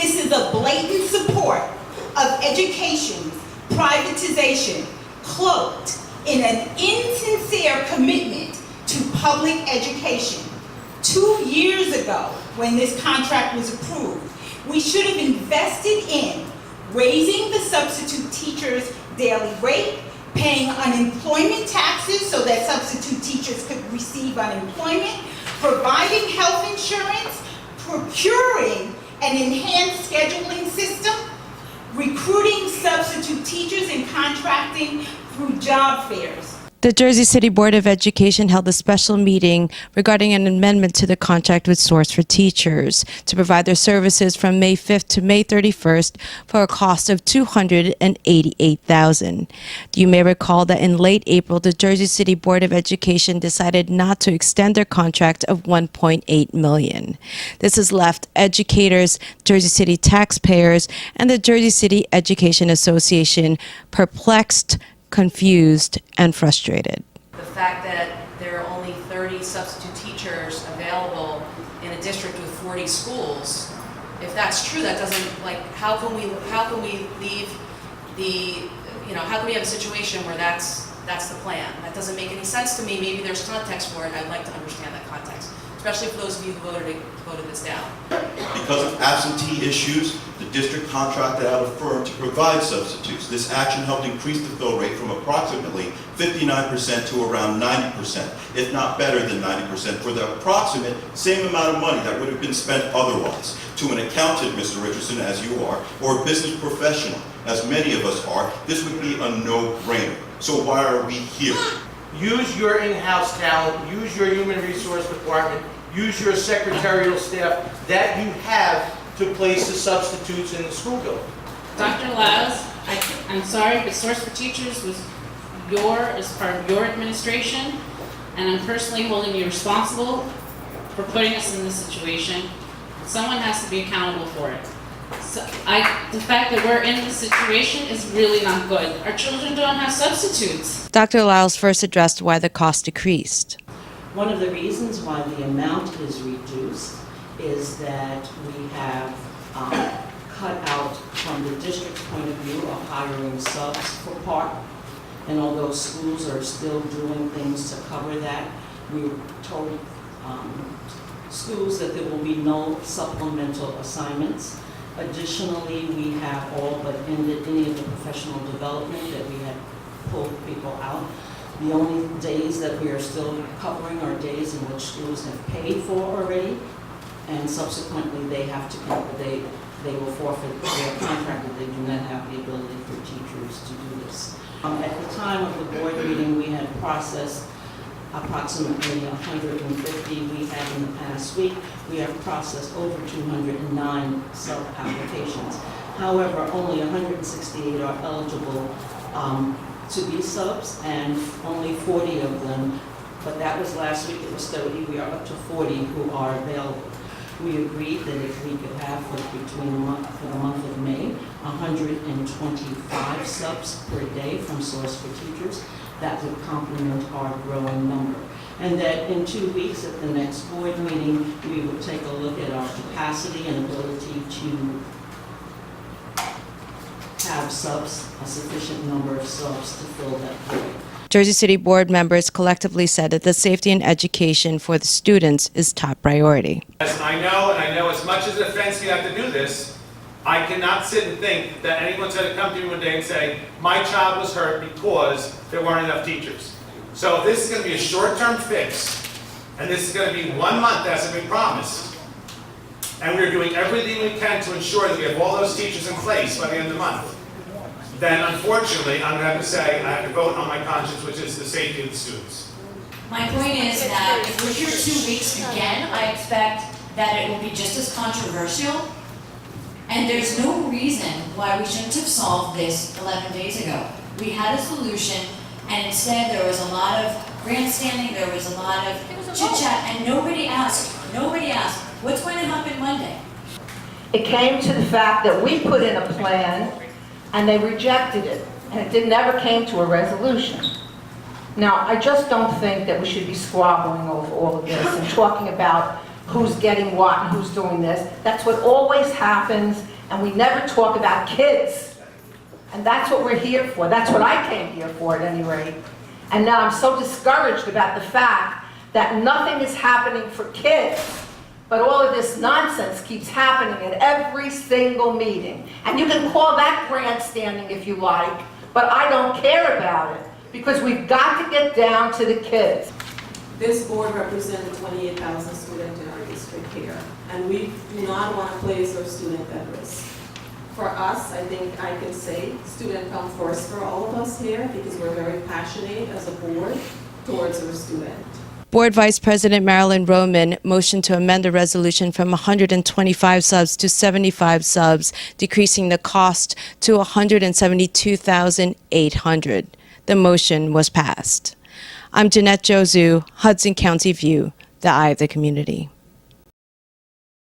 This is a blatant support of education's privatization, cloaked in an insincere commitment to public education. 2 years ago, when this contract was approved, we should have invested in raising the substitute teachers' daily rate, paying unemployment taxes so that substitute teachers could receive unemployment, providing health insurance, procuring an enhanced scheduling system, recruiting substitute teachers, and contracting through job fairs. The Jersey City Board of Education held a special meeting regarding an amendment to the contract with Source4Teachers to provide their services from May 5th to May 31st for a cost of $288,000. You may recall that in late April, the Jersey City Board of Education decided not to extend their contract of $1.8 million. This has left educators, Jersey City taxpayers, and the Jersey City Education Association perplexed, confused, and frustrated. The fact that there are only 30 substitute teachers available in a district with 40 schools, if that's true, that doesn't, like, how can we leave the, how can we have a situation where that's the plan? That doesn't make any sense to me. Maybe there's context for it. I'd like to understand that context, especially for those of you who voted this down. Because of absentee issues, the district contracted out a firm to provide substitutes. This action helped increase the fill rate from approximately 59% to around 90%, if not better than 90%, for the approximate same amount of money that would have been spent otherwise. To an accountant, Mr. Richardson, as you are, or a business professional, as many of us are, this would be a no-brainer. So why are we here? Use your in-house talent, use your human resource department, use your secretarial staff that you have to place the substitutes in the school building. Dr. Laz, I'm sorry, but Source4Teachers was is part of your administration, and I'm personally holding you responsible for putting us in this situation. Someone has to be accountable for it. So the fact that we're in this situation is really not good. Our children don't have substitutes. Dr. Lyles first addressed why the cost decreased. One of the reasons why the amount is reduced is that we have cut out, from the district's point of view, of hiring subs for part. And although schools are still doing things to cover that, we told schools that there will be no supplemental assignments. Additionally, we have all but ended any of the professional development that we had pulled people out. The only days that we are still covering are days in which schools have paid for already, and subsequently they have to, they will forfeit their contract if they do not have the ability for teachers to do this. At the time of the board meeting, we had processed approximately 150. We had in the past week, we have processed over 209 sub-applications. However, only 168 are eligible to be subs, and only 40 of them, but that was last week, it was 30, we are up to 40 who are available. We agreed that if we could have for the month of May, 125 subs per day from Source4Teachers, that would complement our growing number. And that in 2 weeks at the next board meeting, we would take a look at our capacity and ability to have subs, a sufficient number of subs to fill that void. Jersey City Board members collectively said that the safety and education for the students is top priority. Yes, I know as much as it offends me to have to do this, I cannot sit and think that anyone's going to come to me one day and say, my child was hurt because there weren't enough teachers. So if this is going to be a short-term fix, and this is going to be 1 month as we promised, and we're doing everything we can to ensure that we have all those teachers in place by the end of the month, then unfortunately, I'm going to have to say I have to vote on my conscience, which is the safety of the students. My point is that if we're here 2 weeks again, I expect that it will be just as controversial. And there's no reason why we shouldn't have solved this 11 days ago. We had a solution, and instead there was a lot of grandstanding, there was a lot of chit-chat, and nobody asked, what's going to happen Monday? It came to the fact that we put in a plan, and they rejected it, and it never came to a resolution. Now, I just don't think that we should be squabbling over all of this and talking about who's getting what and who's doing this. That's what always happens, and we never talk about kids. And that's what we're here for. That's what I came here for at any rate. And now I'm so discouraged about the fact that nothing is happening for kids, but all of this nonsense keeps happening at every single meeting. And you can call that grandstanding if you like, but I don't care about it, because we've got to get down to the kids. This board represents 28,000 students in our district here, and we do not want to place our student at risk. For us, I think I can say student come first for all of us here, because we're very passionate as a board towards our student. Board Vice President Marilyn Roman motioned to amend the resolution from 125 subs to 75 subs, decreasing the cost to $172,800. The motion was passed. I'm Jeanette Jozu, Hudson County View, the eye of the community.